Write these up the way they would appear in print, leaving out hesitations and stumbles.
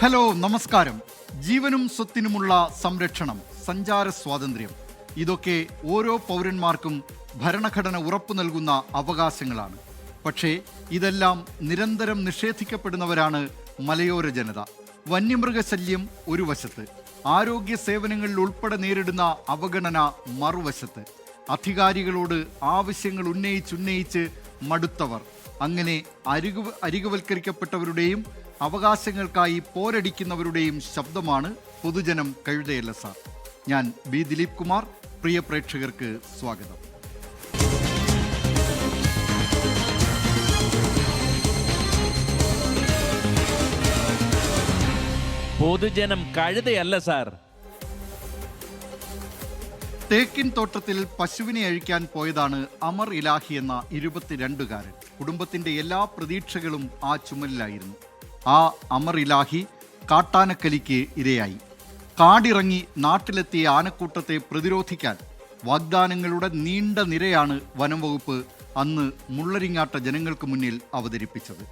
Hello, നമസ്കാരം. ജീവനും സ്വത്തിനുമുള്ള സംരക്ഷണം, സഞ്ചാര സ്വാതന്ത്ര്യം, ഇതൊക്കെ ഓരോ പൗരന്മാർക്കും ഭരണഘടന ഉറപ്പു നൽകുന്ന അവകാശങ്ങളാണ്. പക്ഷേ ഇതെല്ലാം നിരന്തരം നിഷേധിക്കപ്പെടുന്നവരാണ് മലയോര ജനത. വന്യമൃഗശല്യം ഒരു വശത്ത്, ആരോഗ്യ സേവനങ്ങളിൽ ഉൾപ്പെടെ നേരിടുന്ന അവഗണന മറുവശത്ത്, അധികാരികളോട് ആവശ്യങ്ങൾ ഉന്നയിച്ച് മടുത്തവർ. അങ്ങനെ അരികുവൽക്കരിക്കപ്പെട്ടവരുടെയും അവകാശങ്ങൾക്കായി പോരടിക്കുന്നവരുടെയും ശബ്ദമാണ് പൊതുജനം കഴുതയല്ല സാർ. ഞാൻ ബി ദിലീപ് കുമാർ. പ്രിയ പ്രേക്ഷകർക്ക് സ്വാഗതം. പൊതുജനം കഴുതയല്ല സാർ. തേക്കിൻ തോട്ടത്തിൽ പശുവിനെ അഴിക്കാൻ പോയതാണ് അമർ ഇലാഹി എന്ന 22-കാരൻ. കുടുംബത്തിന്റെ എല്ലാ പ്രതീക്ഷകളും ആ ചുമലിലായിരുന്നു. ആ അമർ ഇലാഹി കാട്ടാനക്കലിക്ക് ഇരയായി. കാടിറങ്ങി നാട്ടിലെത്തിയ ആനക്കൂട്ടത്തെ പ്രതിരോധിക്കാൻ വാഗ്ദാനങ്ങളുടെ നീണ്ട നിരയാണ് വനം വകുപ്പ് അന്ന് മുള്ളരിങ്ങാട്ട ജനങ്ങൾക്ക് മുന്നിൽ അവതരിപ്പിച്ചത്.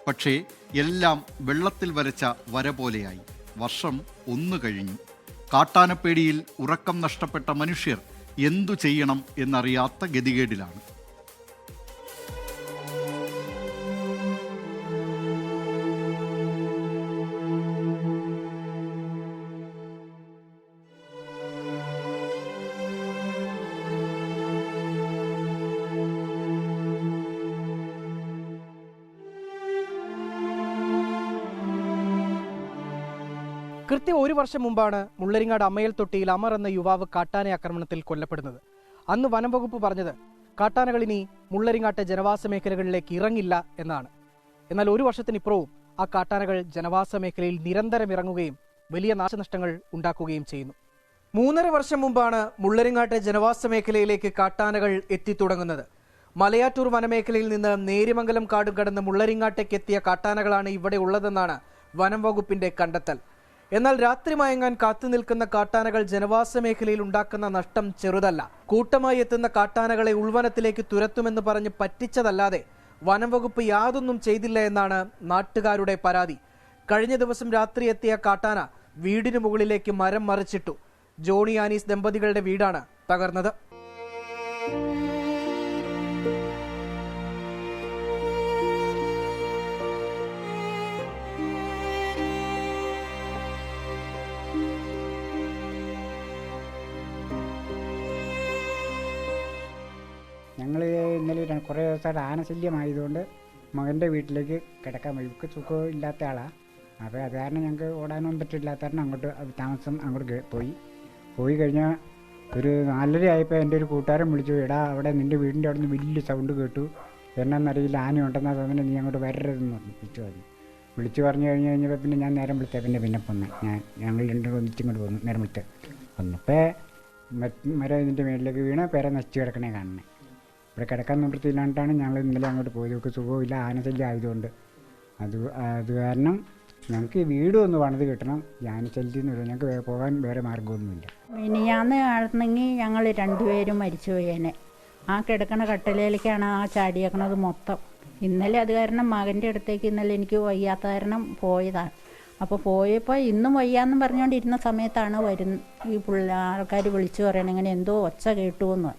പക്ഷേ എല്ലാം വെള്ളത്തിൽ വരച്ച വര പോലെയായി. വർഷം 1 കഴിഞ്ഞു. കാട്ടാനപ്പേടിയിൽ ഉറക്കം നഷ്ടപ്പെട്ട മനുഷ്യർ എന്തു ചെയ്യണം എന്നറിയാത്ത ഗതികേടിലാണ്. കൃത്യം 1 വർഷം മുമ്പാണ് മുള്ളരിങ്ങാട് അമ്മയൽ തൊട്ടിയിൽ അമർ എന്ന യുവാവ് കാട്ടാന ആക്രമണത്തിൽ കൊല്ലപ്പെടുന്നത്. അന്ന് വനം വകുപ്പ് പറഞ്ഞത് കാട്ടാനകൾ ഇനി മുള്ളരിങ്ങാട്ടെ ജനവാസ മേഖലകളിലേക്ക് ഇറങ്ങില്ല എന്നാണ്. എന്നാൽ 1 വർഷത്തിനിപ്പുറവും ആ കാട്ടാനകൾ ജനവാസ മേഖലയിൽ നിരന്തരം ഇറങ്ങുകയും വലിയ നാശനഷ്ടങ്ങൾ ഉണ്ടാക്കുകയും ചെയ്യുന്നു. 3.5 വർഷം മുമ്പാണ് മുള്ളരിങ്ങാട്ടെ ജനവാസ മേഖലയിലേക്ക് കാട്ടാനകൾ എത്തിത്തുടങ്ങുന്നത്. മലയാറ്റൂർ വനമേഖലയിൽ നിന്ന് നേര്യമംഗലം കാട് കടന്ന് മുള്ളരിങ്ങാട്ടേക്ക് എത്തിയ കാട്ടാനകളാണ് ഇവിടെ ഉള്ളതെന്നാണ് വനം വകുപ്പിന്റെ കണ്ടെത്തൽ. എന്നാൽ രാത്രി മയങ്ങാൻ കാത്തു നിൽക്കുന്ന കാട്ടാനകൾ ജനവാസ മേഖലയിൽ ഉണ്ടാക്കുന്ന നഷ്ടം ചെറുതല്ല. കൂട്ടമായി എത്തുന്ന കാട്ടാനകളെ ഉൾവനത്തിലേക്ക് തുരത്തുമെന്ന് പറഞ്ഞ് പറ്റിച്ചതല്ലാതെ വനം വകുപ്പ് യാതൊന്നും ചെയ്തില്ല എന്നാണ് നാട്ടുകാരുടെ പരാതി. കഴിഞ്ഞ ദിവസം രാത്രി എത്തിയ കാട്ടാന വീടിന് മുകളിലേക്ക് മരം മറിച്ചിട്ടു. ജോണി ആനീസ് ദമ്പതികളുടെ വീടാണ് തകർന്നത്. ഞങ്ങൾ ഇന്നലെ കുറേ ദിവസമായിട്ട് ആനശല്യമായതുകൊണ്ട് മകൻ്റെ വീട്ടിലേക്ക് കിടക്കാൻ പോയി. ഇവർക്ക് സുഖം ഇല്ലാത്ത ആളാണ്. അപ്പോൾ അത് കാരണം ഞങ്ങൾക്ക് ഓടാനൊന്നും പറ്റില്ലാത്ത കാരണം അങ്ങോട്ട് പോയി കഴിഞ്ഞാൽ ഒരു 4:30 ആയപ്പോൾ എൻ്റെ ഒരു കൂട്ടുകാരൻ വിളിച്ചു, എടാ അവിടെ നിൻ്റെ വീടിൻ്റെ അവിടെ നിന്ന് വലിയ സൗണ്ട് കേട്ടു, എന്നാന്നറിയില്ല, ആന ഉണ്ടെന്നാ തോന്നുന്നത്, നീ അങ്ങോട്ട് വരരുതെന്ന് പറഞ്ഞു. വിളിച്ചു പറഞ്ഞു കഴിഞ്ഞപ്പോൾ പിന്നെ ഞാൻ നേരം വിളിച്ചേ പിന്നെ പോന്നു. ഞങ്ങൾ രണ്ടും ഒന്നിച്ചിങ്ങോട്ട് പോന്നു. നേരം വിളിച്ച് വന്നപ്പോൾ മരം ഇതിൻ്റെ മേളിലേക്ക് വീണ് പേര നശിച്ച് കിടക്കണേ കാണണേ. ഇവിടെ കിടക്കാൻ നിവൃത്തിയില്ലാണ്ടാണ് ഞങ്ങൾ ഇന്നലെ അങ്ങോട്ട് പോയത്. നമുക്ക് സുഖമില്ല, ആനശല്യം ആയതുകൊണ്ട്. അത് കാരണം ഞങ്ങൾക്ക് വീട് ഒന്ന് പണിത് കിട്ടണം. ആനശല്യം എന്ന് പറയുന്നത് ഞങ്ങൾക്ക് പോകാൻ വേറെ മാർഗ്ഗമൊന്നുമില്ല. മിനിഞ്ഞാന്ന് ആണെന്നെങ്കിൽ ഞങ്ങൾ 2 പേരും മരിച്ചു പോയേനെ. ആ കിടക്കണ കട്ടലയിലേക്കാണ് ആ ചാടിയേക്കണത് മൊത്തം. ഇന്നലെ അത് കാരണം മകൻ്റെ അടുത്തേക്ക് ഇന്നലെ എനിക്ക് വയ്യാത്ത കാരണം പോയതാണ്. അപ്പോൾ പോയപ്പോൾ ഇന്നും വയ്യാന്നും പറഞ്ഞുകൊണ്ടിരുന്ന സമയത്താണ് ഈ ആൾക്കാർ വിളിച്ചു പറയണത് ഇങ്ങനെ എന്തോ ഒച്ച കേട്ടു എന്ന്.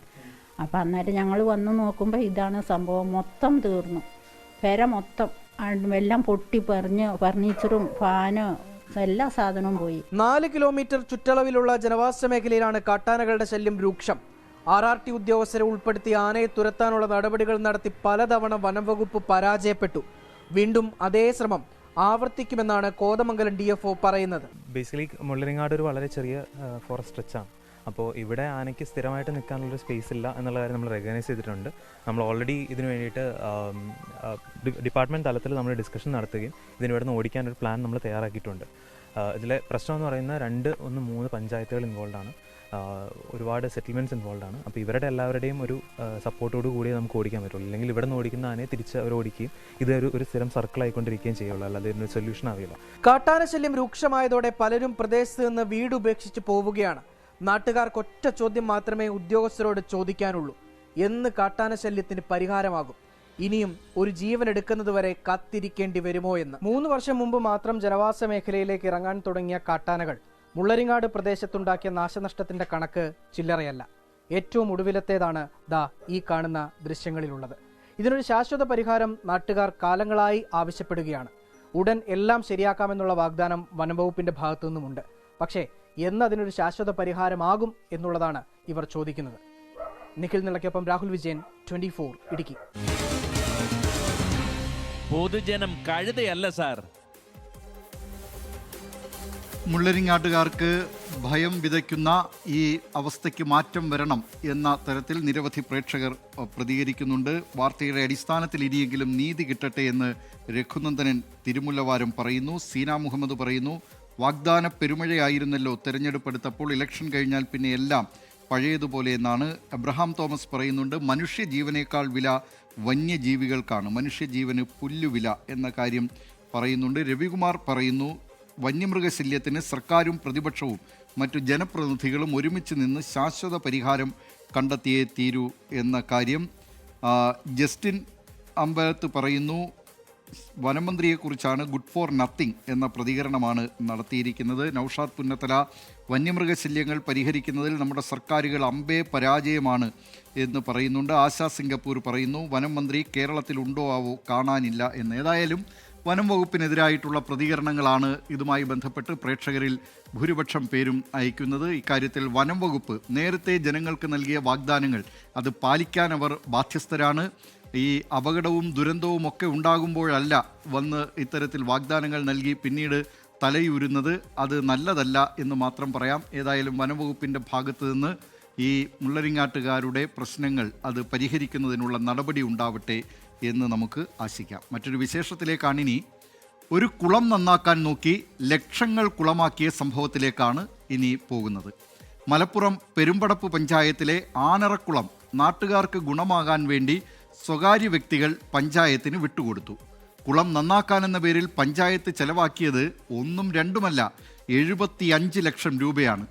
അപ്പോൾ അന്നേരം ഞങ്ങൾ വന്ന് നോക്കുമ്പോൾ ഇതാണ് സംഭവം. മൊത്തം തീർന്നു. പെര മൊത്തം എല്ലാം പൊട്ടി ഫർണിച്ചറും ഫാനോ എല്ലാ സാധനവും പോയി. 4 കിലോമീറ്റർ ചുറ്റളവിലുള്ള ജനവാസ മേഖലയിലാണ് കാട്ടാനകളുടെ ശല്യം രൂക്ഷം. RRT ഉദ്യോഗസ്ഥരെ ഉൾപ്പെടുത്തി ആനയെ തുരത്താനുള്ള നടപടികൾ നടത്തി പലതവണ വനം വകുപ്പ് പരാജയപ്പെട്ടു. വീണ്ടും അതേ ശ്രമം ആവർത്തിക്കുമെന്നാണ് കോതമംഗലം DFO പറയുന്നത്. ബേസിക്കലി മുള്ളരിങ്ങാട് ഒരു വളരെ ചെറിയ ഫോറസ്റ്റ് സ്ട്രെച്ചാണ്. അപ്പോൾ ഇവിടെ ആനയ്ക്ക് സ്ഥിരമായിട്ട് നിൽക്കാനുള്ളൊരു സ്പേസ് ഇല്ല എന്നുള്ള കാര്യം നമ്മൾ റെക്കഗ്നൈസ് ചെയ്തിട്ടുണ്ട്. നമ്മൾ ഓൾറെഡി ഇതിന് വേണ്ടിയിട്ട് ഡിപ്പാർട്ട്മെൻറ്റ് തലത്തിൽ നമ്മൾ ഡിസ്കഷൻ നടത്തുകയും ഇതിന് ഇവിടുന്ന് ഓടിക്കാനൊരു പ്ലാൻ നമ്മൾ തയ്യാറാക്കിയിട്ടുണ്ട്. ഇതിലെ പ്രശ്നം എന്ന് പറയുന്നത് 3 പഞ്ചായത്തുകൾ ഇൻവോൾവ് ആണ്. ഒരുപാട് സെറ്റിൽമെൻറ്റ്സ് ഇൻവോൾവ് ആണ്. അപ്പോൾ ഇവരുടെ എല്ലാവരുടെയും ഒരു സപ്പോർട്ടോട് കൂടി നമുക്ക് ഓടിക്കാൻ പറ്റുള്ളൂ. അല്ലെങ്കിൽ ഇവിടെ നിന്ന് ഓടിക്കുന്ന ആനയെ തിരിച്ച് അവർ ഓടിക്കുകയും ഇത് ഒരു സ്ഥിരം സർക്കിൾ ആയിക്കൊണ്ടിരിക്കുകയും ചെയ്യുള്ളൂ. അല്ലാതെ ഇതിനൊരു സൊല്യൂഷൻ ആവില്ല. കാട്ടാനശല്യം രൂക്ഷമായതോടെ പലരും പ്രദേശത്ത് നിന്ന് വീട് ഉപേക്ഷിച്ച് പോവുകയാണ്. നാട്ടുകാർക്ക് ഒറ്റ ചോദ്യം മാത്രമേ ഉദ്യോഗസ്ഥരോട് ചോദിക്കാനുള്ളൂ: എന്ന് കാട്ടാനശല്യത്തിന് പരിഹാരമാകും? ഇനിയും ഒരു ജീവൻ എടുക്കുന്നതുവരെ കാത്തിരിക്കേണ്ടി വരുമോ എന്ന്. 3 വർഷം മുമ്പ് മാത്രം ജനവാസ മേഖലയിലേക്ക് ഇറങ്ങാൻ തുടങ്ങിയ കാട്ടാനകൾ മുള്ളരിങ്ങാട് പ്രദേശത്തുണ്ടാക്കിയ നാശനഷ്ടത്തിന്റെ കണക്ക് ചില്ലറയല്ല. ഏറ്റവും ഒടുവിലത്തേതാണ് ദാ ഈ കാണുന്ന ദൃശ്യങ്ങളിലുള്ളത്. ഇതിനൊരു ശാശ്വത പരിഹാരം നാട്ടുകാർ കാലങ്ങളായി ആവശ്യപ്പെടുകയാണ്. ഉടൻ എല്ലാം ശരിയാക്കാമെന്നുള്ള വാഗ്ദാനം വനംവകുപ്പിന്റെ ഭാഗത്തു നിന്നുമുണ്ട്. പക്ഷേ എന്നതിനൊരു ശാശ്വത പരിഹാരമാകും എന്നുള്ളതാണ് ഇവർ ചോദിക്കുന്നത്. നിഖിൽ നിളയ്ക്കൊപ്പം രാഹുൽ വിജയൻ, 24 ഇടുക്കി. പൊതുജനം കഴുതയല്ല സാർ. മുള്ളരിങ്ങാട്ടുകാർക്ക് ഭയം വിതയ്ക്കുന്ന ഈ അവസ്ഥയ്ക്ക് മാറ്റം വരണം എന്ന തരത്തിൽ നിരവധി പ്രേക്ഷകർ പ്രതികരിക്കുന്നുണ്ട്. വാർത്തയുടെ അടിസ്ഥാനത്തിൽ ഇനിയെങ്കിലും നീതി കിട്ടട്ടെ എന്ന് രഘുനന്ദനൻ തിരുമുല്ലവാരം പറയുന്നു. സീന മുഹമ്മദ് പറയുന്നു, വാഗ്ദാന പെരുമഴയായിരുന്നല്ലോ തെരഞ്ഞെടുപ്പ് എടുത്തപ്പോൾ, ഇലക്ഷൻ കഴിഞ്ഞാൽ പിന്നെ എല്ലാം പഴയതുപോലെ എന്നാണ്. എബ്രഹാം തോമസ് പറയുന്നുണ്ട്, മനുഷ്യജീവനേക്കാൾ വില വന്യജീവികൾക്കാണ്, മനുഷ്യജീവന് പുല്ലുവില എന്ന കാര്യം പറയുന്നുണ്ട്. രവികുമാർ പറയുന്നു, വന്യമൃഗശല്യത്തിന് സർക്കാരും പ്രതിപക്ഷവും മറ്റു ജനപ്രതിനിധികളും ഒരുമിച്ച് നിന്ന് ശാശ്വത പരിഹാരം കണ്ടെത്തിയേ തീരൂ എന്ന കാര്യം. ജസ്റ്റിൻ അമ്പലത്ത് പറയുന്നു, വനമന്ത്രിയെക്കുറിച്ചാണ് ഗുഡ് ഫോർ നത്തിങ് എന്ന പ്രതികരണമാണ് നടത്തിയിരിക്കുന്നത്. നൌഷാദ് പുന്നത്തല, വന്യമൃഗശല്യങ്ങൾ പരിഹരിക്കുന്നതിൽ നമ്മുടെ സർക്കാരുകൾ അമ്പേ പരാജയമാണ് എന്ന് പറയുന്നുണ്ട്. ആശാ സിംഗപ്പൂർ പറയുന്നു, വനം മന്ത്രി കേരളത്തിലുണ്ടോ ആവോ, കാണാനില്ല എന്ന്. ഏതായാലും വനം വകുപ്പിനെതിരായിട്ടുള്ള പ്രതികരണങ്ങളാണ് ഇതുമായി ബന്ധപ്പെട്ട് പ്രേക്ഷകരിൽ ഭൂരിപക്ഷം പേരും അയക്കുന്നത്. ഇക്കാര്യത്തിൽ വനം വകുപ്പ് നേരത്തെ ജനങ്ങൾക്ക് നൽകിയ വാഗ്ദാനങ്ങൾ അത് പാലിക്കാൻ അവർ ബാധ്യസ്ഥരാണ്. ഈ അപകടവും ദുരന്തവും ഒക്കെ ഉണ്ടാകുമ്പോഴല്ല വന്ന് ഇത്തരത്തിൽ വാഗ്ദാനങ്ങൾ നൽകി പിന്നീട് തലയൂരുന്നത്. അത് നല്ലതല്ല എന്ന് മാത്രം പറയാം. ഏതായാലും വനംവകുപ്പിൻ്റെ ഭാഗത്തു നിന്ന് ഈ മുള്ളരിങ്ങാട്ടുകാരുടെ പ്രശ്നങ്ങൾ അത് പരിഹരിക്കുന്നതിനുള്ള നടപടി ഉണ്ടാവട്ടെ എന്ന് നമുക്ക് ആശിക്കാം. മറ്റൊരു വിശേഷത്തിലേക്കാണിനി. ഒരു കുളം നന്നാക്കാൻ നോക്കി ലക്ഷങ്ങൾ കുളമാക്കിയ സംഭവത്തിലേക്കാണ് ഇനി പോകുന്നത്. മലപ്പുറം പെരുമ്പടപ്പ് പഞ്ചായത്തിലെ ആനറക്കുളം നാട്ടുകാർക്ക് ഗുണമാകാൻ വേണ്ടി സ്വകാര്യ വ്യക്തികൾ പഞ്ചായത്തിന് വിട്ടുകൊടുത്തു. കുളം നന്നാക്കാനെന്ന പേരിൽ പഞ്ചായത്ത് ചെലവാക്കിയത് 1ഉം 2ഉമല്ല 75 ലക്ഷം രൂപയാണ്.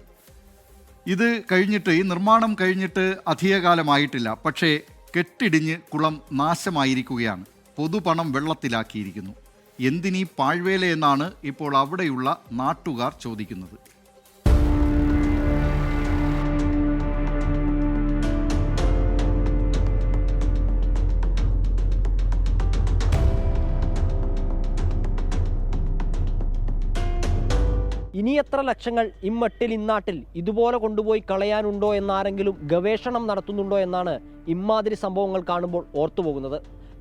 ഇത് കഴിഞ്ഞിട്ട്, ഈ നിർമ്മാണം കഴിഞ്ഞിട്ട് അധികകാലമായിട്ടില്ല. പക്ഷേ കെട്ടിടിഞ്ഞ് കുളം നാശമായിരിക്കുകയാണ്. പൊതുപണം വെള്ളത്തിലാക്കിയിരിക്കുന്നു. എന്തിനീ പാഴ്വേല എന്നാണ് ഇപ്പോൾ അവിടെയുള്ള നാട്ടുകാർ ചോദിക്കുന്നത്. ഇനി എത്ര ലക്ഷങ്ങൾ ഇമ്മട്ടിൽ ഇന്നാട്ടിൽ ഇതുപോലെ കൊണ്ടുപോയി കളയാനുണ്ടോ എന്നാരെങ്കിലും ഗവേഷണം നടത്തുന്നുണ്ടോ എന്നാണ് ഇമ്മാതിരി സംഭവങ്ങൾ കാണുമ്പോൾ ഓർത്തുപോകുന്നത്.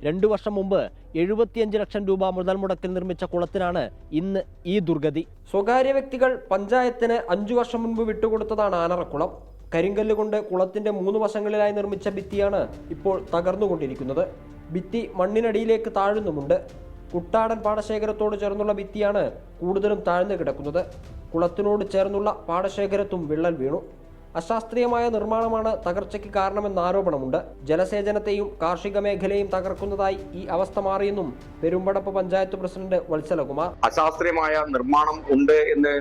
2 വർഷം മുമ്പ് 75 ലക്ഷം രൂപ മുതൽ മുടക്കിൽ നിർമ്മിച്ച കുളത്തിനാണ് ഇന്ന് ഈ ദുർഗതി. സ്വകാര്യ വ്യക്തികൾ പഞ്ചായത്തിന് 5 വർഷം മുൻപ് വിട്ടുകൊടുത്തതാണ് ആനറക്കുളം. കരിങ്കല്ല് കൊണ്ട് കുളത്തിന്റെ 3 വശങ്ങളിലായി നിർമ്മിച്ച ഭിത്തിയാണ് ഇപ്പോൾ തകർന്നുകൊണ്ടിരിക്കുന്നത്. ഭിത്തി മണ്ണിനടിയിലേക്ക് താഴുന്നുമുണ്ട്. കുട്ടാടൻ പാടശേഖരത്തോട് ചേർന്നുള്ള ഭിത്തിയാണ് കൂടുതലും താഴ്ന്നു കിടക്കുന്നത്. കുളത്തിനോട് ചേർന്നുള്ള പാടശേഖരത്തും വിള്ളൽ വീണു. അശാസ്ത്രീയമായ നിർമ്മാണമാണ് തകർച്ചയ്ക്ക് കാരണമെന്ന ആരോപണമുണ്ട്. ജലസേചനത്തെയും കാർഷിക മേഖലയും തകർക്കുന്നതായി ഈ അവസ്ഥ മാറിയെന്നും പെരുമ്പടപ്പ് പഞ്ചായത്ത് പ്രസിഡന്റ് വത്സലകുമാർ. അശാസ്ത്രീയമായ നിർമ്മാണം ഉണ്ട് എന്ന്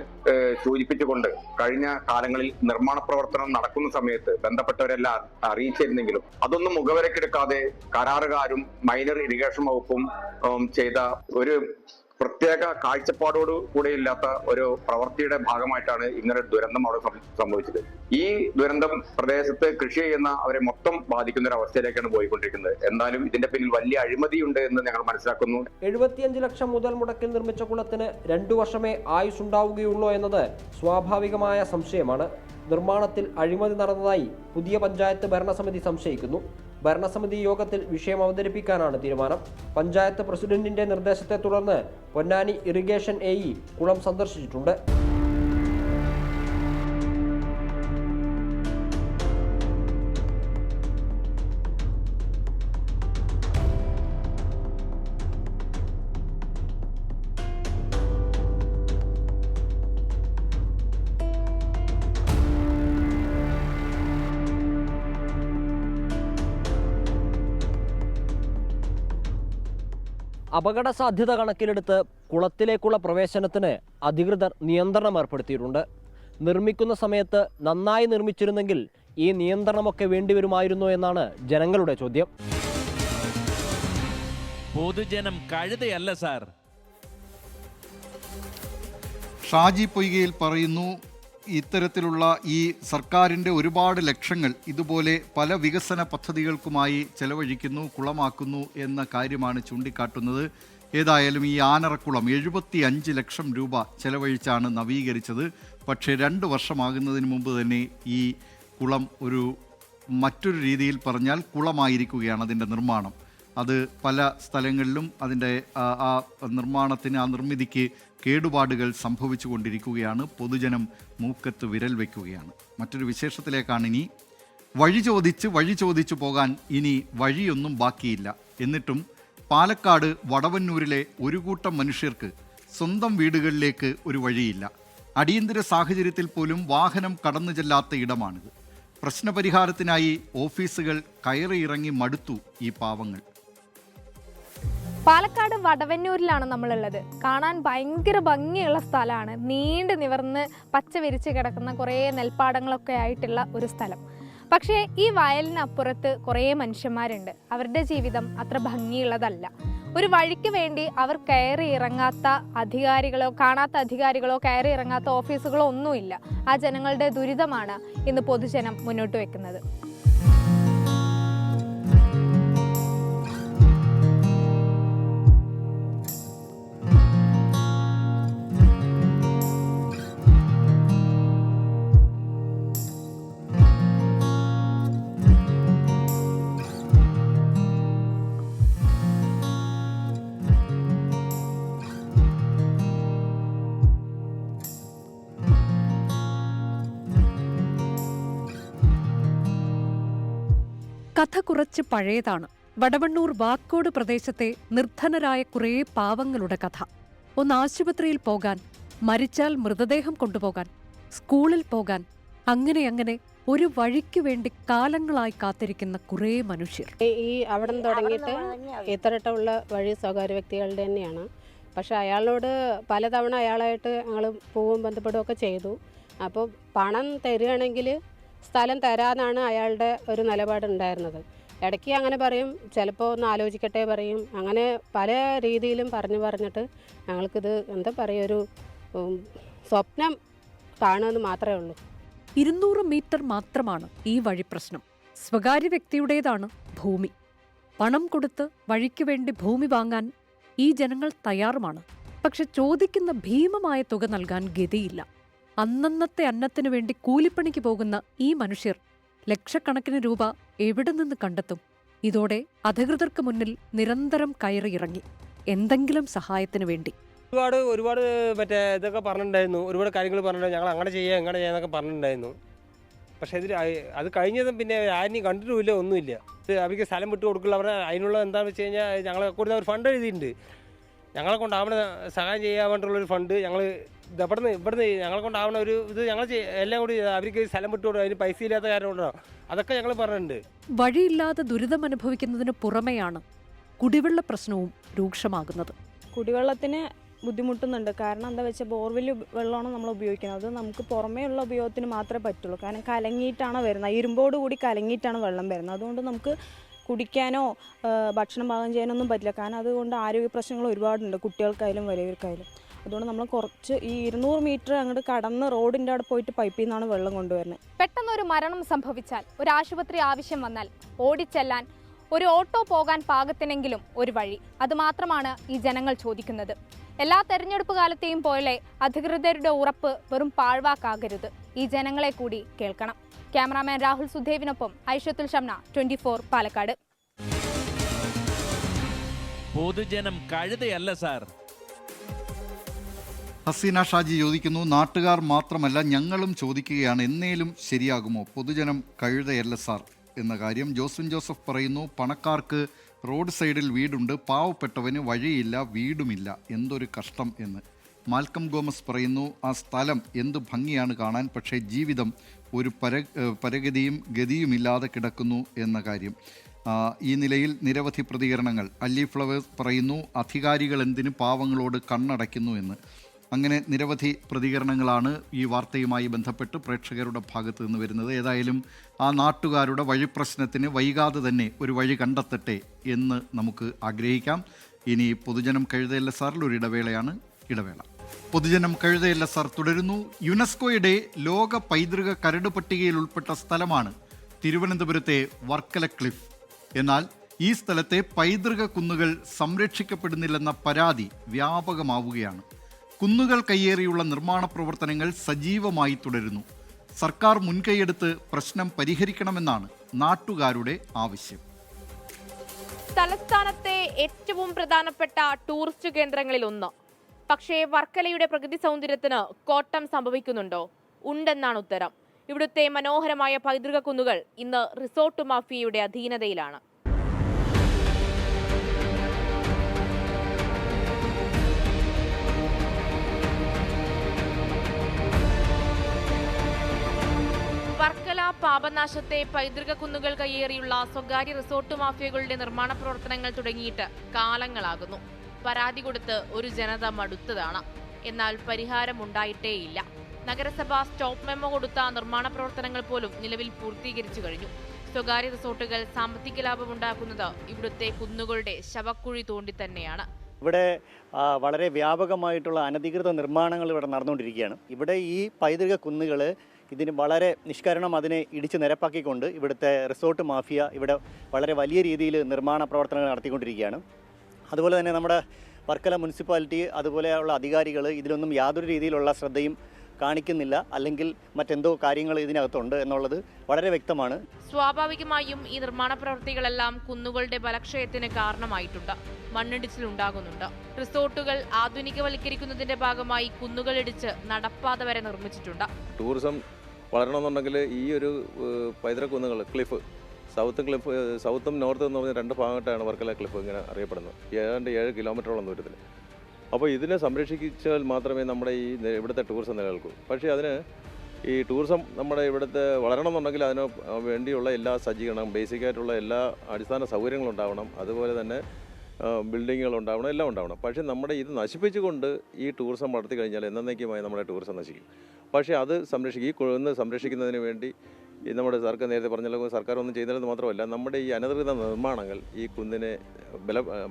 സൂചിപ്പിച്ചുകൊണ്ട് കഴിഞ്ഞ കാലങ്ങളിൽ നിർമ്മാണ പ്രവർത്തനം നടക്കുന്ന സമയത്ത് ബന്ധപ്പെട്ടവരെല്ലാം അറിയിച്ചിരുന്നെങ്കിലും അതൊന്നും മുഖവരക്കെടുക്കാതെ കരാറുകാരും മൈനർ ഇറിഗേഷൻ വകുപ്പും ചെയ്ത ഒരു പ്രത്യേക കാഴ്ചപ്പാടോട് കൂടെ ഇല്ലാത്ത ഒരു പ്രവൃത്തിയുടെ ഭാഗമായിട്ടാണ് ഇങ്ങനെ ദുരന്തം അവിടെ സംഭവിച്ചത്. ഈ ദുരന്തം പ്രദേശത്ത് കൃഷി ചെയ്യുന്ന അവരെ മൊത്തം ബാധിക്കുന്ന ഒരു അവസ്ഥയിലേക്കാണ് പോയിക്കൊണ്ടിരിക്കുന്നത്. എന്നാലും ഇതിന്റെ പിന്നിൽ വലിയ അഴിമതിയുണ്ട് എന്ന് ഞങ്ങൾ മനസ്സിലാക്കുന്നു. 75 ലക്ഷം മുതൽ മുടക്കിൽ നിർമ്മിച്ച കുളത്തിന് 2 വർഷമേ ആയുസ്സുണ്ടാവുകയുള്ളൂ എന്നത് സ്വാഭാവികമായ സംശയമാണ്. നിർമ്മാണത്തിൽ അഴിമതി നടന്നതായി പുതിയ പഞ്ചായത്ത് ഭരണസമിതി സംശയിക്കുന്നു. ഭരണസമിതി യോഗത്തിൽ വിഷയം അവതരിപ്പിക്കാനാണ് തീരുമാനം. പഞ്ചായത്ത് പ്രസിഡന്റിന്റെ നിർദ്ദേശത്തെ തുടർന്ന് പൊന്നാനി ഇറിഗേഷൻ AE കുളം സന്ദർശിച്ചിട്ടുണ്ട്. അപകട സാധ്യത കണക്കിലെടുത്ത് കുളത്തിലേക്കുള്ള പ്രവേശനത്തിന് അധികൃതർ നിയന്ത്രണം ഏർപ്പെടുത്തിയിട്ടുണ്ട്. നിർമ്മിക്കുന്ന സമയത്ത് നന്നായി നിർമ്മിച്ചിരുന്നെങ്കിൽ ഈ നിയന്ത്രണമൊക്കെ വേണ്ടിവരുമായിരുന്നോ എന്നാണ് ജനങ്ങളുടെ ചോദ്യം. പൊതുജനം കഴുതയല്ല സാർ. ഷാജി പൊയ്കയിൽ പറയുന്നു, ഇത്തരത്തിലുള്ള ഈ സർക്കാരിൻ്റെ ഒരുപാട് ലക്ഷങ്ങൾ ഇതുപോലെ പല വികസന പദ്ധതികൾക്കുമായി ചെലവഴിക്കുന്നു, കുളമാക്കുന്നു എന്ന കാര്യമാണ് ചൂണ്ടിക്കാട്ടുന്നത്. ഏതായാലും ഈ ആനറക്കുളം 75 ലക്ഷം രൂപ ചെലവഴിച്ചാണ് നവീകരിച്ചത്. പക്ഷേ 2 വർഷമാകുന്നതിന് മുമ്പ് തന്നെ ഈ കുളം മറ്റൊരു രീതിയിൽ പറഞ്ഞാൽ കുളമായിരിക്കുകയാണ് അതിൻ്റെ നിർമ്മാണം. അത് പല സ്ഥലങ്ങളിലും അതിൻ്റെ ആ നിർമ്മാണത്തിന്, ആ നിർമ്മിതിക്ക് കേടുപാടുകൾ സംഭവിച്ചു കൊണ്ടിരിക്കുകയാണ്. പൊതുജനം മൂക്കത്ത് വിരൽ വയ്ക്കുകയാണ്. മറ്റൊരു വിശേഷത്തിലേക്കാണ് ഇനി. വഴി ചോദിച്ചു പോകാൻ ഇനി വഴിയൊന്നും ബാക്കിയില്ല. എന്നിട്ടും പാലക്കാട് വടവന്നൂരിലെ ഒരു കൂട്ടം മനുഷ്യർക്ക് സ്വന്തം വീടുകളിലേക്ക് ഒരു വഴിയില്ല. അടിയന്തര സാഹചര്യത്തിൽ പോലും വാഹനം കടന്നു ചെല്ലാത്ത ഇടമാണിത്. പ്രശ്നപരിഹാരത്തിനായി ഓഫീസുകൾ കയറിയിറങ്ങി മടുത്തു ഈ പാവങ്ങൾ. പാലക്കാട് വടവന്നൂരിലാണ് നമ്മളുള്ളത്. കാണാൻ ഭയങ്കര ഭംഗിയുള്ള സ്ഥലമാണ്. നീണ്ടു നിവർന്ന് പച്ച വിരിച്ച് കിടക്കുന്ന കുറേ നെൽപ്പാടങ്ങളൊക്കെ ആയിട്ടുള്ള ഒരു സ്ഥലം. പക്ഷേ ഈ വയലിനപ്പുറത്ത് കുറേ മനുഷ്യന്മാരുണ്ട്. അവരുടെ ജീവിതം അത്ര ഭംഗിയുള്ളതല്ല. ഒരു വഴിക്ക് വേണ്ടി അവർ കയറി ഇറങ്ങാത്ത അധികാരികളോ, കാണാത്ത അധികാരികളോ, കയറി ഇറങ്ങാത്ത ഓഫീസുകളോ ഒന്നുമില്ല. ആ ജനങ്ങളുടെ ദുരിതമാണ് ഇന്ന് പൊതുജനം മുന്നോട്ട് വെക്കുന്നത്. കഥ കുറച്ച് പഴയതാണ്. വടവണ്ണൂർ വാക്കോട് പ്രദേശത്തെ നിർധനരായ കുറേ പാവങ്ങളുടെ കഥ. ഒന്ന് ആശുപത്രിയിൽ പോകാൻ, മരിച്ചാൽ മൃതദേഹം കൊണ്ടുപോകാൻ, സ്കൂളിൽ പോകാൻ, അങ്ങനെ ഒരു വഴിക്കു വേണ്ടി കാലങ്ങളായി കാത്തിരിക്കുന്ന കുറേ മനുഷ്യർ. ഈ അവിടെ നിന്ന് തുടങ്ങിയിട്ട് ഇത്തരട്ടുള്ള വഴി സ്വകാര്യ വ്യക്തികളുടെ തന്നെയാണ്. പക്ഷെ അയാളോട് പലതവണ അയാളായിട്ട് ഞങ്ങൾ പോവും ബന്ധപ്പെടുകയൊക്കെ ചെയ്തു. അപ്പോൾ പണം തരികയാണെങ്കിൽ സ്ഥലം തരാനാണ് അയാളുടെ ഒരു നിലപാടുണ്ടായിരുന്നത്. ഇടയ്ക്ക് അങ്ങനെ പറയും, ചിലപ്പോൾ ഒന്ന് ആലോചിക്കട്ടെ പറയും. അങ്ങനെ പല രീതിയിലും പറഞ്ഞിട്ട് ഞങ്ങൾക്കിത് എന്താ പറയുക, ഒരു സ്വപ്നം കാണുമെന്ന് മാത്രമേ ഉള്ളൂ. 200 മീറ്റർ മാത്രമാണ് ഈ വഴി പ്രശ്നം. സ്വകാര്യ വ്യക്തിയുടേതാണ് ഭൂമി. പണം കൊടുത്ത് വഴിക്കു വേണ്ടി ഭൂമി വാങ്ങാൻ ഈ ജനങ്ങൾ തയ്യാറുമാണ്. പക്ഷെ ചോദിക്കുന്ന ഭീമമായ തുക നൽകാൻ ഗതിയില്ല. അന്നന്നത്തെ അന്നത്തിനു വേണ്ടി കൂലിപ്പണിക്ക് പോകുന്ന ഈ മനുഷ്യർ ലക്ഷക്കണക്കിന് രൂപ എവിടെ നിന്ന് കണ്ടെത്തും? ഇതോടെ അധികൃതർക്ക് മുന്നിൽ നിരന്തരം കയറിയിറങ്ങി എന്തെങ്കിലും സഹായത്തിനു വേണ്ടി. ഒരുപാട് മറ്റേ ഇതൊക്കെ പറഞ്ഞിട്ടുണ്ടായിരുന്നു, ഒരുപാട് കാര്യങ്ങൾ പറഞ്ഞിട്ടുണ്ടായിരുന്നു. ഞങ്ങൾ അങ്ങനെ ചെയ്യാം ഇങ്ങനെ ചെയ്യാന്നൊക്കെ പറഞ്ഞിട്ടുണ്ടായിരുന്നു. പക്ഷേ അത് കഴിഞ്ഞതും പിന്നെ ആരെയും കണ്ടിട്ടുമില്ല, ഒന്നുമില്ല. അവർക്ക് സ്ഥലം വിട്ടു കൊടുക്കില്ല. അവർ അതിനുള്ള എന്താണെന്ന് വെച്ച് കഴിഞ്ഞാൽ ഞങ്ങളെ കൊടുത്ത ഒരു ഫണ്ട് എഴുതിയിട്ടുണ്ട്. ഞങ്ങളെ കൊണ്ടാവണ സഹായം ചെയ്യാൻ വേണ്ടിയുള്ളൊരു ഫണ്ട് ഞങ്ങൾ ഇവിടുന്ന് ഞങ്ങളെ കൊണ്ടാവണ ഒരു ഇത് ഞങ്ങൾ എല്ലാം കൂടി അവർക്ക് സ്ഥലം വിട്ടുകൊടുക്കും. അതിന് പൈസ ഇല്ലാത്ത കാര്യം കൊണ്ടോ അതൊക്കെ ഞങ്ങൾ പറഞ്ഞിട്ടുണ്ട്. വഴിയില്ലാതെ ദുരിതമനുഭവിക്കുന്നതിന് പുറമെയാണ് കുടിവെള്ള പ്രശ്നവും രൂക്ഷമാകുന്നത്. കുടിവെള്ളത്തിന് ബുദ്ധിമുട്ടുന്നുണ്ട്. കാരണം എന്താ വെച്ചാൽ ബോർവെൽ വെള്ളമാണ് നമ്മൾ ഉപയോഗിക്കുന്നത്. അത് നമുക്ക് പുറമേ ഉള്ള ഉപയോഗത്തിന് മാത്രമേ പറ്റുള്ളൂ. കാരണം കലങ്ങിയിട്ടാണ് വരുന്നത്, ഇരുമ്പോട് കൂടി കലങ്ങിയിട്ടാണ് വെള്ളം വരുന്നത്. അതുകൊണ്ട് നമുക്ക് കുടിക്കാനോ ഭക്ഷണം പാകം ചെയ്യാനൊന്നും പറ്റില്ല. കാരണം അതുകൊണ്ട് ആരോഗ്യ പ്രശ്നങ്ങൾ ഒരുപാടുണ്ട്, കുട്ടികൾക്കായാലും വലിയവർക്കായാലും. അതുകൊണ്ട് നമ്മൾ കുറച്ച് ഈ 200 മീറ്റർ അങ്ങോട്ട് കടന്ന് റോഡിൻ്റെ അവിടെ പോയിട്ട് പൈപ്പിൽ നിന്നാണ് വെള്ളം കൊണ്ടുവരുന്നത്. പെട്ടെന്നൊരു മരണം സംഭവിച്ചാൽ, ഒരു ആശുപത്രി ആവശ്യം വന്നാൽ ഓടിച്ചെല്ലാൻ, ഒരു ഓട്ടോ പോകാൻ പാകത്തിനെങ്കിലും ഒരു വഴി, അതുമാത്രമാണ് ഈ ജനങ്ങൾ ചോദിക്കുന്നത്. എല്ലാ തെരഞ്ഞെടുപ്പ് കാലത്തെയും പോലെ അധികൃതരുടെ ഉറപ്പ് വെറും പാഴ്വാക്കാകരുത്. ഈ ജനങ്ങളെ കൂടി കേൾക്കണം. ക്യാമറാമാൻ രാഹുൽ സുധേവിനൊപ്പം ഐഷത്തുൽ ഷംന, 24 പാലക്കാട്. പൊതുജനം കഴുതയല്ല സാർ. ഹസീന ഷാജി ചോദിക്കുന്നു, നാട്ടുകാർ മാത്രമല്ല ഞങ്ങളും ചോദിക്കുകയാണ്, എന്നേലും ശരിയാകുമോ? പൊതുജനം കഴുതയല്ല സാർ എന്ന കാര്യം. ജോസ്വിൻ ജോസഫ് പറയുന്നു, പണക്കാർക്ക് റോഡ് സൈഡിൽ വീടുണ്ട്, പാവപ്പെട്ടവന് വഴിയില്ല, വീടുമില്ല, എന്തൊരു കഷ്ടം എന്ന്. മാൽക്കം ഗോമസ് പറയുന്നു, ആ സ്ഥലം എന്തു ഭംഗിയാണ് കാണാൻ, പക്ഷേ ജീവിതം ഒരു പരഗതിയും ഗതിയുമില്ലാതെ കിടക്കുന്നു എന്ന കാര്യം. ഈ നിലയിൽ നിരവധി പ്രതികരണങ്ങൾ. അല്ലി ഫ്ലവേഴ്സ് പറയുന്നു, അധികാരികൾ എന്തിനു പാവങ്ങളോട് കണ്ണടയ്ക്കുന്നു എന്ന്. അങ്ങനെ നിരവധി പ്രതികരണങ്ങളാണ് ഈ വാർത്തയുമായി ബന്ധപ്പെട്ട് പ്രേക്ഷകരുടെ ഭാഗത്തു നിന്ന് വരുന്നത്. ഏതായാലും ആ നാട്ടുകാരുടെ വഴിപ്രശ്നത്തിന് വൈകാതെ തന്നെ ഒരു വഴി കണ്ടെത്തട്ടെ എന്ന് നമുക്ക് ആഗ്രഹിക്കാം. ഇനി പൊതുജനം കഴുതയല്ല സാറിൽ ഒരു ഇടവേളയാണ്. ഇടവേള. പൊതുജനം കഴുതയല്ല സാർ തുടരുന്നു. യുനെസ്കോയുടെ ലോക പൈതൃക കരട് പട്ടികയിൽ ഉൾപ്പെട്ട സ്ഥലമാണ് തിരുവനന്തപുരത്തെ വർക്കല ക്ലിഫ്. എന്നാൽ ഈ സ്ഥലത്തെ പൈതൃക കുന്നുകൾ സംരക്ഷിക്കപ്പെടുന്നില്ലെന്ന പരാതി വ്യാപകമാവുകയാണ്. കുന്നുകൾ കയ്യേറിയുള്ള നിർമ്മാണ പ്രവർത്തനങ്ങൾ സജീവമായി തുടരുന്നു. സർക്കാർ മുൻകൈയെടുത്ത് പ്രശ്നം പരിഹരിക്കണമെന്നാണ് നാട്ടുകാരുടെ ആവശ്യം. തലസ്ഥാനത്തെ ഏറ്റവും പ്രധാനപ്പെട്ട ടൂറിസ്റ്റ് കേന്ദ്രങ്ങളിൽ ഒന്ന്. പക്ഷേ വർക്കലയുടെ പ്രകൃതി സൗന്ദര്യത്തിന് കോട്ടം സംഭവിക്കുന്നുണ്ടോ? ഉണ്ടെന്നാണ് ഉത്തരം. ഇവിടുത്തെ മനോഹരമായ പൈതൃക കുന്നുകൾ ഇന്ന് റിസോർട്ട് മാഫിയയുടെ അധീനതയിലാണ്. വർക്കല പാപനാശത്തെ പൈതൃക കുന്നുകൾ കയ്യേറിയുള്ള സ്വകാര്യ റിസോർട്ട് മാഫിയകളുടെ നിർമ്മാണ പ്രവർത്തനങ്ങൾ തുടങ്ങിയിട്ട് കാലങ്ങളാകുന്നു. പരാതി കൊടുത്ത് ഒരു ജനത മടുത്തതാണ്. എന്നാൽ പരിഹാരമുണ്ടായിട്ടേയില്ല. നഗരസഭ സ്റ്റോപ്പ് മെമ്മോ കൊടുത്ത നിർമ്മാണ പ്രവർത്തനങ്ങൾ പോലും നിലവിൽ പൂർത്തീകരിച്ചു കഴിഞ്ഞു. സ്വകാര്യ റിസോർട്ടുകൾ സാമ്പത്തിക ലാഭമുണ്ടാക്കുന്നത് ഇവിടുത്തെ കുന്നുകളുടെ ശവക്കുഴി തോണ്ടി തന്നെയാണ്. ഇവിടെ വളരെ വ്യാപകമായിട്ടുള്ള അനധികൃത നിർമ്മാണങ്ങൾ ഇവിടെ നടന്നുകൊണ്ടിരിക്കുകയാണ്. ഇവിടെ ഈ പൈതൃക കുന്നുകൾ ഇതിന് വളരെ നിഷ്കരണം അതിനെ ഇടിച്ച് നിരപ്പാക്കിക്കൊണ്ട് ഇവിടുത്തെ റിസോർട്ട് മാഫിയ ഇവിടെ വളരെ വലിയ രീതിയിൽ നിർമ്മാണ പ്രവർത്തനങ്ങൾ നടത്തിക്കൊണ്ടിരിക്കുകയാണ്. അതുപോലെ തന്നെ നമ്മുടെ വർക്കല മുനിസിപ്പാലിറ്റി അതുപോലെയുള്ള അധികാരികൾ ഇതിലൊന്നും യാതൊരു രീതിയിലുള്ള ശ്രദ്ധയും കാണിക്കുന്നില്ല, അല്ലെങ്കിൽ മറ്റെന്തോ കാര്യങ്ങൾ ഇതിനകത്തുണ്ട് എന്നുള്ളത് വളരെ വ്യക്തമാണ്. സ്വാഭാവികമായും ഈ നിർമ്മാണ പ്രവൃത്തികളെല്ലാം കുന്നുകളുടെ ബലക്ഷയത്തിന് കാരണമായിട്ടുണ്ട്. മണ്ണിടിച്ചിലുണ്ടാകുന്നുണ്ട്. റിസോർട്ടുകൾ ആധുനികവൽക്കരിക്കുന്നതിന്റെ ഭാഗമായി കുന്നുകൾ ഇടിച്ച് നടപ്പാത വരെ നിർമ്മിച്ചിട്ടുണ്ട്. ടൂറിസം വളരണമെന്നുണ്ടെങ്കിൽ ഈ ഒരു പൈതൃക കുന്നുകൾ ക്ലിഫ്, സൗത്തും നോർത്തും എന്ന് പറഞ്ഞ രണ്ട് ഭാഗമായിട്ടാണ് വർക്കല ക്ലിഫ് ഇങ്ങനെ അറിയപ്പെടുന്നത്. ഏതാണ്ട് 7 കിലോമീറ്ററോളം ദൂരത്തിൽ. അപ്പോൾ ഇതിനെ സംരക്ഷിച്ചാൽ മാത്രമേ നമ്മുടെ ഈ ഇവിടുത്തെ ടൂറിസം നിലനിൽക്കൂ. പക്ഷേ അതിന് ഈ ടൂറിസം നമ്മുടെ ഇവിടുത്തെ വളരണമെന്നുണ്ടെങ്കിൽ അതിന് വേണ്ടിയുള്ള എല്ലാ സജ്ജീകരണം, ബേസിക്കായിട്ടുള്ള എല്ലാ അടിസ്ഥാന സൗകര്യങ്ങളും ഉണ്ടാവണം. അതുപോലെ തന്നെ ബിൽഡിങ്ങുകൾ ഉണ്ടാവണം, എല്ലാം ഉണ്ടാവണം. പക്ഷേ നമ്മുടെ ഇത് നശിപ്പിച്ചുകൊണ്ട് ഈ ടൂറിസം വളർത്തി കഴിഞ്ഞാൽ എന്നേക്കുമായി നമ്മുടെ ടൂറിസം നശിക്കും. പക്ഷേ അത് ഈ കുന്ന് സംരക്ഷിക്കുന്നതിന് വേണ്ടി നമ്മുടെ സർക്കാർ നേരത്തെ പറഞ്ഞല്ലോ, സർക്കാർ ഒന്നും ചെയ്യുന്നത് മാത്രമല്ല, നമ്മുടെ ഈ അനധികൃത നിർമ്മാണങ്ങൾ ഈ കുന്നിനെ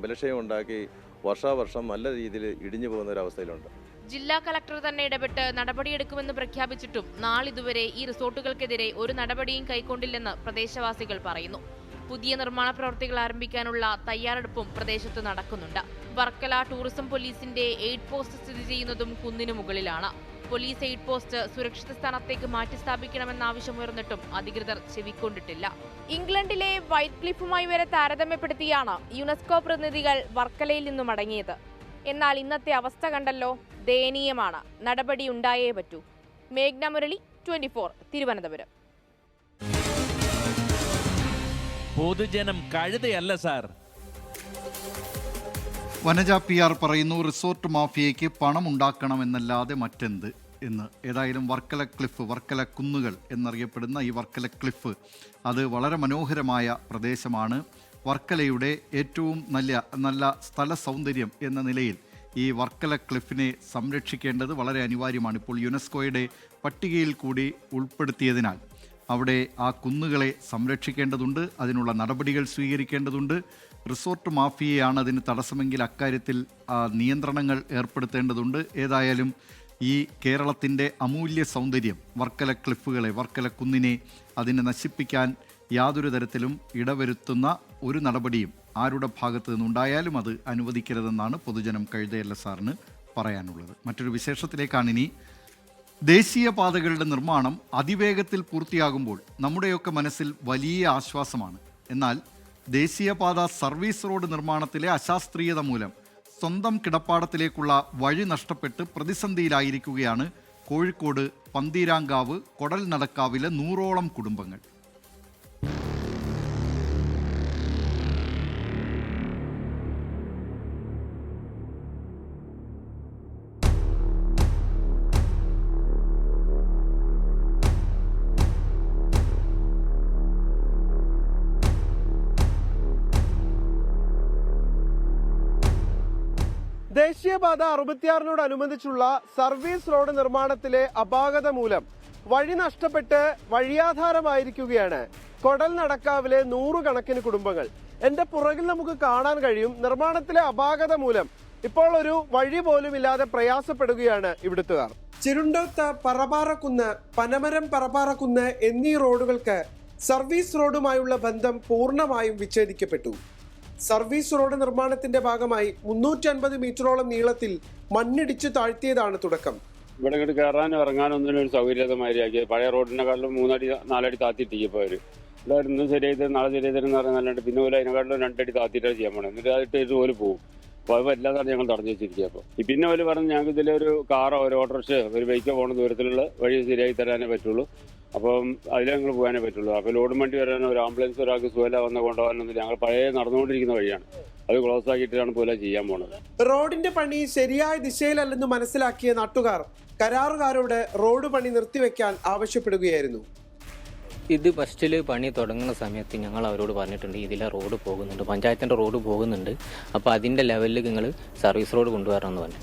ബലക്ഷയം ഉണ്ടാക്കി വർഷാവർഷം നല്ല രീതിയിൽ ഇടിഞ്ഞു പോകുന്ന ഒരു അവസ്ഥയിലുണ്ട്. ജില്ലാ കളക്ടർ തന്നെ ഇടപെട്ട് നടപടിയെടുക്കുമെന്ന് പ്രഖ്യാപിച്ചിട്ടും നാളിതുവരെ ഈ റിസോർട്ടുകൾക്കെതിരെ ഒരു നടപടിയും കൈക്കൊണ്ടില്ലെന്ന് പ്രദേശവാസികൾ പറയുന്നു. പുതിയ നിർമ്മാണ പ്രവൃത്തികൾ ആരംഭിക്കാനുള്ള തയ്യാറെടുപ്പും പ്രദേശത്ത് നടക്കുന്നുണ്ട്. വർക്കല ടൂറിസം പോലീസിന്റെ എയ്ഡ് പോസ്റ്റ് സ്ഥിതി ചെയ്യുന്നതും കുന്നിനു മുകളിലാണ്. പോലീസ് എയ്ഡ് പോസ്റ്റ് സുരക്ഷിത സ്ഥാനത്തേക്ക് മാറ്റി സ്ഥാപിക്കണമെന്ന ആവശ്യമുയർന്നിട്ടും അധികൃതർ ചെവിക്കൊണ്ടിട്ടില്ല. ഇംഗ്ലണ്ടിലെ വൈറ്റ് ക്ലിഫുമായി വരെ താരതമ്യപ്പെടുത്തിയാണ് യുനെസ്കോ പ്രതിനിധികൾ വർക്കലയിൽ നിന്നും മടങ്ങിയത്. എന്നാൽ ഇന്നത്തെ അവസ്ഥ കണ്ടല്ലോ, ദയനീയമാണ്. നടപടി ഉണ്ടായേ പറ്റൂ. മേഘ്ന മുരളി, 24, തിരുവനന്തപുരം. പൊതുജനം കഴുതയല്ല സാർ. വനജ PR പറയുന്നു, റിസോർട്ട് മാഫിയയ്ക്ക് പണം ഉണ്ടാക്കണമെന്നല്ലാതെ മറ്റെന്ത് എന്ന്. ഏതായാലും വർക്കല ക്ലിഫ്, വർക്കല കുന്നുകൾ എന്നറിയപ്പെടുന്ന ഈ വർക്കല ക്ലിഫ് അത് വളരെ മനോഹരമായ പ്രദേശമാണ്. വർക്കലയുടെ ഏറ്റവും നല്ല സ്ഥല സൗന്ദര്യം എന്ന നിലയിൽ ഈ വർക്കല ക്ലിഫിനെ സംരക്ഷിക്കേണ്ടത് വളരെ അനിവാര്യമാണ്. ഇപ്പോൾ യുനെസ്കോയുടെ പട്ടികയിൽ കൂടി ഉൾപ്പെടുത്തിയതിനാൽ അവിടെ ആ കുന്നുകളെ സംരക്ഷിക്കേണ്ടതുണ്ട്, അതിനുള്ള നടപടികൾ സ്വീകരിക്കേണ്ടതുണ്ട്. റിസോർട്ട് മാഫിയയാണ് അതിന് തടസ്സമെങ്കിൽ അക്കാര്യത്തിൽ നിയന്ത്രണങ്ങൾ ഏർപ്പെടുത്തേണ്ടതുണ്ട്. ഏതായാലും ഈ കേരളത്തിൻ്റെ അമൂല്യ സൗന്ദര്യം വർക്കല ക്ലിഫുകളെ, വർക്കല കുന്നിനെ, അതിനെ നശിപ്പിക്കാൻ യാതൊരു തരത്തിലും ഇടവരുത്തുന്ന ഒരു നടപടിയും ആരുടെ ഭാഗത്തു നിന്നുണ്ടായാലും അത് അനുവദിക്കരുതെന്നാണ് പൊതുജനം കഴുതയല്ല സാറിന് പറയാനുള്ളത്. മറ്റൊരു വിശേഷത്തിലേക്കാണ് ഇനി. ദേശീയപാതകളുടെ നിർമ്മാണം അതിവേഗത്തിൽ പൂർത്തിയാകുമ്പോൾ നമ്മുടെയൊക്കെ മനസ്സിൽ വലിയ ആശ്വാസമാണ്. എന്നാൽ ദേശീയപാത സർവീസ് റോഡ് നിർമ്മാണത്തിലെ അശാസ്ത്രീയത മൂലം സ്വന്തം കിടപ്പാടത്തിലേക്കുള്ള വഴി നഷ്ടപ്പെട്ട് പ്രതിസന്ധിയിലായിരിക്കുകയാണ് കോഴിക്കോട് പന്തീരാങ്കാവ് കൊടൽ നടക്കാവിലെ 100ഓളം കുടുംബങ്ങൾ. ദേശീയപാത 66-നോടനുബന്ധിച്ചുള്ള സർവീസ് റോഡ് നിർമ്മാണത്തിലെ അപാകത മൂലം വഴി നഷ്ടപ്പെട്ട് വഴിയാധാരമായിരിക്കുകയാണ് കൊടൽ നടക്കാവിലെ 100 കണക്കിന് കുടുംബങ്ങൾ. എന്റെ പുറകിൽ നമുക്ക് കാണാൻ കഴിയും, നിർമ്മാണത്തിലെ അപാകത മൂലം ഇപ്പോൾ ഒരു വഴി പോലും ഇല്ലാതെ പ്രയാസപ്പെടുകയാണ് ഇവിടുത്തുകാർ. ചിരുണ്ടോത്ത് പറപാറക്കുന്ന്, പനമരം പറപാറക്കുന്ന് എന്നീ റോഡുകൾക്ക് സർവീസ് റോഡുമായുള്ള ബന്ധം പൂർണ്ണമായും വിച്ഛേദിക്കപ്പെട്ടു. സർവീസ് റോഡ് നിർമ്മാണത്തിന്റെ ഭാഗമായി 350 മീറ്ററോളം നീളത്തിൽ മണ്ണിടിച്ചു താഴ്ത്തിയതാണ് തുടക്കം. ഇവിടെ ഇങ്ങോട്ട് കയറാനും ഇറങ്ങാനും ഒന്നിനും ഒരു സൗകര്യമായിരിക്കും. പഴയ റോഡിനെക്കാട്ടിലും 3 അടി 4 അടി താത്തിയിട്ടിപ്പോൾ അവർ ഇവിടെ ഇന്ന് ശരിയായി നാളെ ശരിയായി തരുന്ന പറയുന്നല്ലാണ്ട് പിന്നെ പോലെ അതിനെക്കാട്ടിലും 2 അടി താത്തിയിട്ടാണ് ചെയ്യാൻ പോകണം. എന്നിട്ട് അതിട്ട് ഇത് പോലെ പോകും. അപ്പോൾ അത് വല്ലാതാണ് ഞങ്ങൾ തടഞ്ഞു വെച്ചിരിക്കുക. അപ്പോൾ പിന്നെ അവർ പറഞ്ഞ് ഞങ്ങൾക്ക് ഇതിലൊരു കാറോ ഒരു ഓട്ടോറിക്ഷയോ ഒരു ബൈക്കോ പോകുന്ന ദൂരത്തിലുള്ള വഴി ശരിയായി തരാനേ പറ്റുള്ളൂ. അപ്പം അതിൽ ഞങ്ങൾ പോകാനേ പറ്റുള്ളൂ. അപ്പോൾ ലോഡ് വണ്ടി വരാനോ ഒരു ആംബുലൻസ് ഒരാൾക്ക് സുഖമില്ല വന്ന് കൊണ്ടുപോകാനൊന്നും ഞങ്ങൾ പഴയ നടന്നുകൊണ്ടിരിക്കുന്ന വഴിയാണ്, അത് ക്ലോസ് ആക്കിയിട്ടാണ് പോലെ ചെയ്യാൻ പോണത്. റോഡിന്റെ പണി ശരിയായ ദിശയിലല്ലെന്ന് മനസ്സിലാക്കിയ നാട്ടുകാർ കരാറുകാരോട് റോഡ് പണി നിർത്തിവെക്കാൻ ആവശ്യപ്പെടുകയായിരുന്നു. ഇത് ഫസ്റ്റിൽ പണി തുടങ്ങുന്ന സമയത്ത് ഞങ്ങൾ അവരോട് പറഞ്ഞിട്ടുണ്ട്, ഇതിലെ റോഡ് പോകുന്നുണ്ട്, പഞ്ചായത്തിൻ്റെ റോഡ് പോകുന്നുണ്ട്, അപ്പോൾ അതിൻ്റെ ലെവലിൽ നിങ്ങൾ സർവീസ് റോഡ് കൊണ്ടുവരണമെന്ന് പറഞ്ഞു.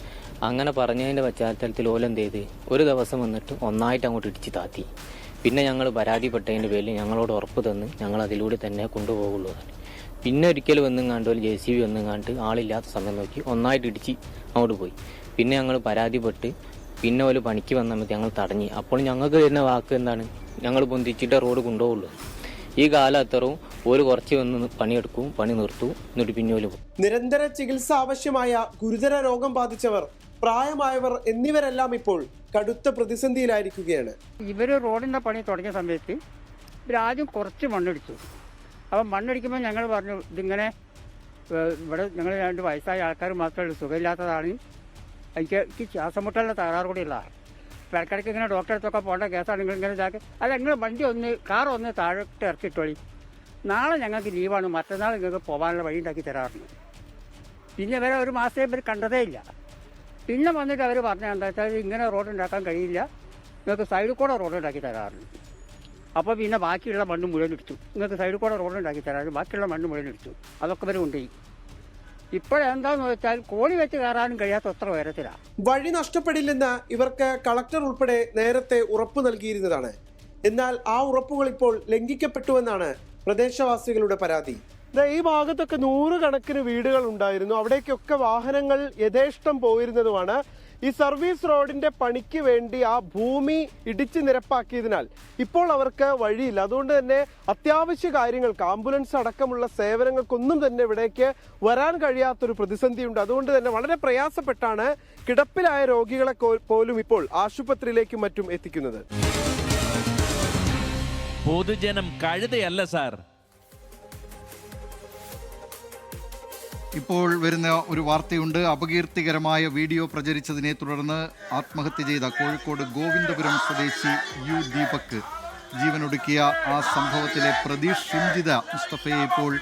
അങ്ങനെ പറഞ്ഞതിൻ്റെ പശ്ചാത്തലത്തിൽ ഓലെന്ത് ചെയ്ത് ഒരു ദിവസം വന്നിട്ട് ഒന്നായിട്ട് അങ്ങോട്ട് ഇടിച്ച് താത്തി. പിന്നെ ഞങ്ങൾ പരാതിപ്പെട്ടതിൻ്റെ പേരിൽ ഞങ്ങളോട് ഉറപ്പ് തന്ന് ഞങ്ങൾ അതിലൂടെ തന്നെ കൊണ്ടുപോകുള്ളൂ. പിന്നെ ഒരിക്കൽ വന്നും കണ്ട് ഒരു JCB വന്നും കണ്ട് ആളില്ലാത്ത സമയം നോക്കി ഒന്നായിട്ട് ഇടിച്ച് അങ്ങോട്ട് പോയി. പിന്നെ ഞങ്ങൾ പരാതിപ്പെട്ട് പിന്നെ ഒരു പണിക്ക് വന്ന സമയത്ത് ഞങ്ങൾ തടഞ്ഞി. അപ്പോൾ ഞങ്ങൾക്ക് തരുന്ന വാക്ക് എന്താണ്, ഞങ്ങൾ പൊന്തിച്ചിട്ട് റോഡ് കൊണ്ടുപോകുള്ളൂ. ഈ കാലം അത്രയും ഒരു കുറച്ച് വന്ന് പണിയെടുക്കും, പണി നിർത്തും, എന്നിട്ട് പിന്നെ പോകും. നിരന്തര ചികിത്സ ആവശ്യമായ ഗുരുതര രോഗം ബാധിച്ചവർ, പ്രായമായവർ എന്നിവരെല്ലാം ഇപ്പോൾ കടുത്ത പ്രതിസന്ധിയിലായിരിക്കുകയാണ്. ഇവർ റോഡിൻ്റെ പണി തുടങ്ങിയ സമയത്ത് ഇവരാദ്യം കുറച്ച് മണ്ണിടിച്ചു. അപ്പം മണ്ണിടിക്കുമ്പോൾ ഞങ്ങൾ പറഞ്ഞു, ഇതിങ്ങനെ ഇവിടെ ഞങ്ങൾ 2 വയസ്സായ ആൾക്കാർ മാത്രമേ സുഖമില്ലാത്തതാണ്, എനിക്ക് ശ്വാസം മുട്ടലിൻ്റെ തകരാറ് കൂടിയുള്ള ഇടയ്ക്കിടയ്ക്ക് ഇങ്ങനെ ഡോക്ടറെ അടുത്തൊക്കെ പോകേണ്ട കേസാണ്. നിങ്ങൾ ഇങ്ങനെ ഇതാക്കി അല്ല, നിങ്ങൾ വണ്ടി കാർ ഒന്ന് താഴോട്ട് ഇറക്കിയിട്ടോളി, നാളെ ഞങ്ങൾക്ക് ലീവാണ്, മറ്റന്നാൾ നിങ്ങൾക്ക് പോകാനുള്ള വഴി ഉണ്ടാക്കി തരാറുണ്ട്. പിന്നെ ഇവരെ ഒരു മാസത്തെ ഇവർ കണ്ടതേ ഇല്ല. പിന്നെ വന്നിട്ട് അവർ പറഞ്ഞാൽ എന്താ വെച്ചാൽ ഇങ്ങനെ റോഡ് ഉണ്ടാക്കാൻ കഴിയില്ല, നിങ്ങൾക്ക് സൈഡിൽ കൂടെ റോഡ് ഉണ്ടാക്കി തരാറുണ്ട്. അപ്പോൾ പിന്നെ ബാക്കിയുള്ള മണ്ണ് മുഴുവൻ ഇടിച്ചു, നിങ്ങൾക്ക് സൈഡിൽ കൂടെ റോഡ് ഉണ്ടാക്കി തരാറുണ്ട്, ബാക്കിയുള്ള മണ്ണ് മുഴുവൻ ഇടിച്ചു. അതൊക്കെ ഇവർ കൊണ്ടുപോയി. ഇപ്പോഴെന്താന്ന് വെച്ചാൽ കോണി വെച്ച് കയറാനും കഴിയാത്ത അത്ര ഉയരത്തിലാണ്. വഴി നഷ്ടപ്പെടില്ലെന്ന് ഇവർക്ക് കളക്ടർ ഉൾപ്പെടെ നേരത്തെ ഉറപ്പ് നൽകിയിരുന്നതാണ്. എന്നാൽ ആ ഉറപ്പുകൾ ഇപ്പോൾ ലംഘിക്കപ്പെട്ടുവെന്നാണ് പ്രദേശവാസികളുടെ പരാതി. ഈ ഭാഗത്തൊക്കെ 100 കണക്കിന് വീടുകൾ ഉണ്ടായിരുന്നു. അവിടേക്കൊക്കെ വാഹനങ്ങൾ യഥേഷ്ടം പോയിരുന്നതുമാണ്. ഈ സർവീസ് റോഡിന്റെ പണിക്ക് വേണ്ടി ആ ഭൂമി ഇടിച്ചു നിരപ്പാക്കിയതിനാൽ ഇപ്പോൾ അവർക്ക് വഴിയില്ല. അതുകൊണ്ട് തന്നെ അത്യാവശ്യ കാര്യങ്ങൾക്ക്, ആംബുലൻസ് അടക്കമുള്ള സേവനങ്ങൾക്കൊന്നും തന്നെ ഇവിടേക്ക് വരാൻ കഴിയാത്തൊരു പ്രതിസന്ധിയുണ്ട്. അതുകൊണ്ട് തന്നെ വളരെ പ്രയാസപ്പെട്ടാണ് കിടപ്പിലായ രോഗികളെ പോലും ഇപ്പോൾ ആശുപത്രിയിലേക്കും മറ്റും എത്തിക്കുന്നത്. പൊതുജനം കഴുതയല്ല സാർ. ഇപ്പോൾ വരുന്ന ഒരു വാർത്തയുണ്ട്. അപകീർത്തികരമായ വീഡിയോ പ്രചരിച്ചതിനെ തുടർന്ന് ആത്മഹത്യ ചെയ്ത കോഴിക്കോട് ഗോവിന്ദപുരം സ്വദേശി യു ദീപക് ജീവനൊടുക്കിയ ആ സംഭവത്തിലെ പ്രതി ഷിംജിത മുസ്തഫയെ ഇപ്പോൾ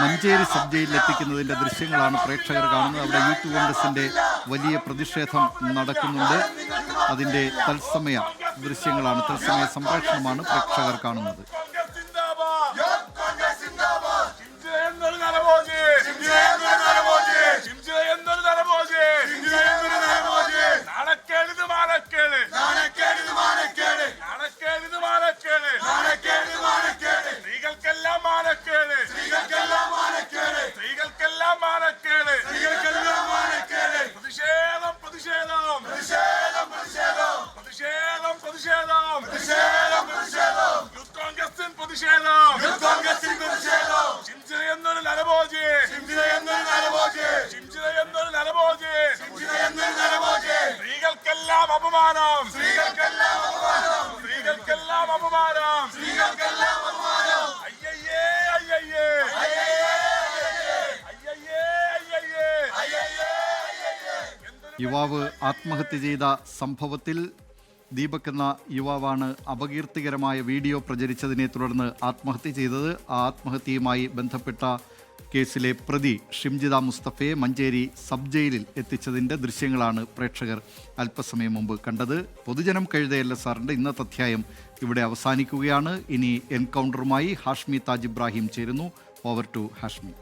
മഞ്ചേരി സബ് ജയിലിൽ എത്തിക്കുന്നതിൻ്റെ ദൃശ്യങ്ങളാണ് പ്രേക്ഷകർ കാണുന്നത്. അവിടെ യൂത്ത് കോൺഗ്രസിൻ്റെ വലിയ പ്രതിഷേധം നടക്കുന്നുണ്ട്. അതിൻ്റെ തത്സമയ ദൃശ്യങ്ങളാണ്, തത്സമയ സംപ്രേഷണമാണ് പ്രേക്ഷകർ കാണുന്നത്. യുവാവ് ആത്മഹത്യ ചെയ്ത സംഭവത്തിൽ ദീപക് എന്ന യുവാവാണ് അപകീർത്തികരമായ വീഡിയോ പ്രചരിച്ചതിനെ തുടർന്ന് ആത്മഹത്യ ചെയ്തത്. ആ ആത്മഹത്യയുമായി ബന്ധപ്പെട്ട കേസിലെ പ്രതി ഷിംജിത മുസ്തഫയെ മഞ്ചേരി സബ് ജയിലിൽ എത്തിച്ചതിൻ്റെ ദൃശ്യങ്ങളാണ് പ്രേക്ഷകർ അല്പസമയം മുമ്പ് കണ്ടത്. പൊതുജനം കഴുതയല്ല സാറിൻ്റെ ഇന്നത്തെ അധ്യായം ഇവിടെ അവസാനിക്കുകയാണ്. ഇനി എൻകൗണ്ടറുമായി ഹാഷ്മി താജ് ഇബ്രാഹിം ചേരുന്നു. Over to Hashmi.